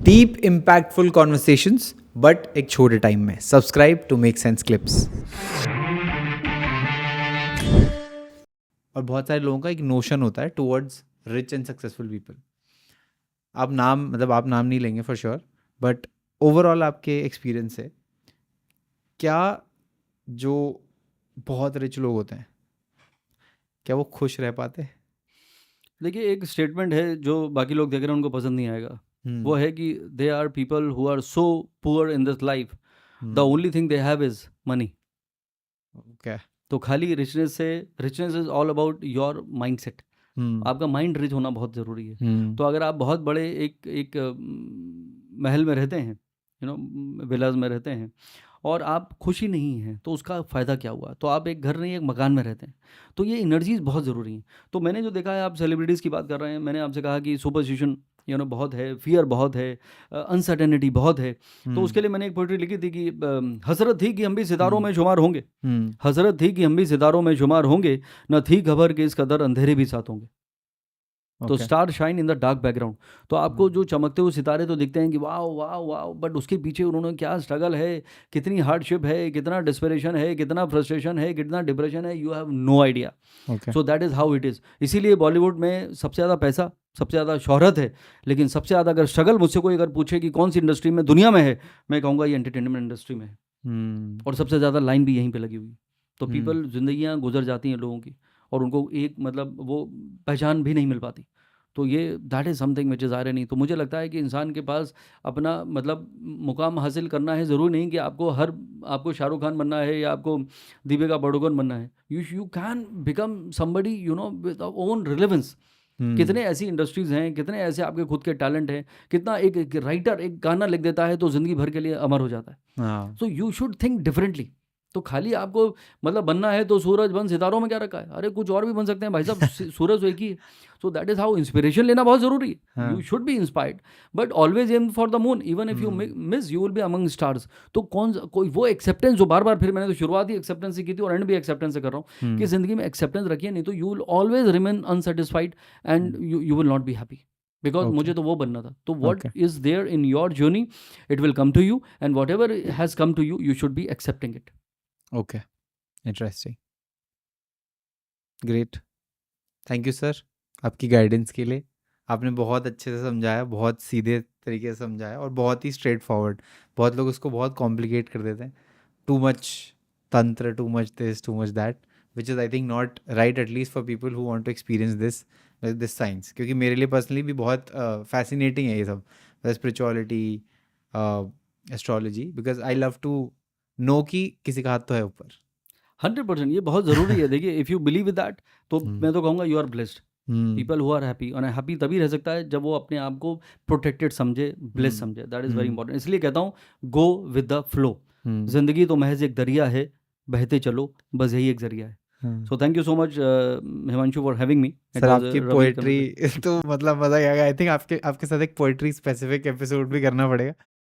Deep impactful conversations but एक छोटे time में. Subscribe to Make Sense Clips. और बहुत सारे लोगों का एक नोशन होता है towards rich and successful people. आप नाम नहीं लेंगे फॉर श्योर, बट ओवरऑल आपके एक्सपीरियंस से क्या जो बहुत रिच लोग होते हैं क्या वो खुश रह पाते हैं? देखिए, एक स्टेटमेंट है जो बाकी लोग देख रहे हैं उनको पसंद नहीं आएगा. वो है कि they are people who are so poor in this life, the only thing they have is money. Okay. तो खाली richness is all about your mindset. आपका माइंड रिच होना बहुत ज़रूरी है. तो अगर आप बहुत बड़े एक महल में रहते हैं, विलाज में रहते हैं, और आप खुशी नहीं हैं, तो उसका फ़ायदा क्या हुआ? तो आप एक घर नहीं, एक मकान में रहते हैं. तो ये एनर्जीज बहुत ज़रूरी हैं. तो मैंने जो देखा है, आप सेलिब्रिटीज़ की बात कर रहे हैं, मैंने आपसे कहा कि सुपरस्टिशन बहुत है, फियर बहुत है, अनसर्टेनिटी बहुत है. तो उसके लिए मैंने एक पोइट्री लिखी थी कि हसरत थी कि हम भी सितारों में शुमार होंगे. हसरत थी कि हम भी सितारों में शुमार होंगे, न थी खबर कि इस कदर अंधेरे भी साथ होंगे. तो star shine in the dark background. तो आपको जो चमकते हुए सितारे तो दिखते हैं कि वाह वाह वाह, बट उसके पीछे उन्होंने क्या स्ट्रगल है, कितनी हार्डशिप है, कितना डिस्परेशन है, कितना फ्रस्ट्रेशन है, कितना डिप्रेशन है, you have no idea. So that is how it is. इसीलिए बॉलीवुड में सबसे ज़्यादा पैसा, सबसे ज़्यादा शोहरत है, लेकिन सबसे ज़्यादा अगर स्ट्रगल मुझसे कोई अगर पूछे कि कौन सी इंडस्ट्री में दुनिया में है, मैं कहूँगा ये एंटरटेनमेंट इंडस्ट्री में है. और सबसे ज़्यादा लाइन भी यहीं पे लगी हुई. तो पीपल, जिंदगियाँ गुजर जाती हैं लोगों की, और उनको एक वो पहचान भी नहीं मिल पाती. तो ये that is something which is irony. तो मुझे लगता है कि इंसान के पास अपना मुकाम हासिल करना है, ज़रूरी नहीं कि आपको शाहरुख खान बनना है या आपको दीपिका पादुकोण बनना है. You can become somebody with own relevance. कितने ऐसी इंडस्ट्रीज़ हैं, कितने ऐसे आपके खुद के टैलेंट हैं, कितना एक राइटर एक गाना लिख देता है तो ज़िंदगी भर के लिए अमर हो जाता है. So you should think differently. तो खाली आपको बनना है तो सूरज बन, सितारों में क्या रखा है? अरे कुछ और भी बन सकते हैं भाई साहब. सूरज एक ही है. So that is how inspiration लेना बहुत ज़रूरी है. You should be inspired, but always aim for the moon. Even if you miss, you will be among stars. तो कोई वो एक्सेप्टेंस जो बार बार, फिर मैंने तो शुरुआत ही एक्सेप्टेंस से की थी और एंड भी एक्सेप्टेंस से कर रहा हूँ कि जिंदगी में एक्सेप्टेंस रखिए, नहीं तो you will always remain unsatisfied and you will not be happy. Because मुझे तो वो बनना था. तो what is there in your journey, it will come to you, and whatever has come to you, you should be accepting it. Okay, interesting, great. Thank you sir आपकी guidance के लिए. आपने बहुत अच्छे से समझाया, बहुत सीधे तरीके से समझाया और बहुत ही स्ट्रेट फॉरवर्ड. बहुत लोग उसको बहुत कॉम्प्लिकेट कर देते हैं. टू मच तंत्र, too much this, too much that, which is I think not right, at least for people who want to experience this science. क्योंकि मेरे लिए पर्सनली भी बहुत फैसिनेटिंग है ये सब, spirituality, astrology, because I love to know कि किसी का हाथ तो है ऊपर. 100% ये बहुत ज़रूरी है. देखिए, if you believe with that, तो मैं तो कहूँगा you are blessed. People who are happy, और हैप्पी तभी रह सकता है जब वो अपने आप को प्रोटेक्टेड समझे, ब्लेस समझे. That is very important. इसलिए कहता हूँ, गो विद द फ्लो. जिंदगी तो महज एक दरिया है, बहते चलो, बस यही एक जरिया है. So thank you so much Himanshu for having me. Sir आपकी पोएट्री तो मज़ा आ गया. आई थिंक आपके साथ एक पोएट्री स्पेसिफिक एपिसोड भी करना पड़ेगा.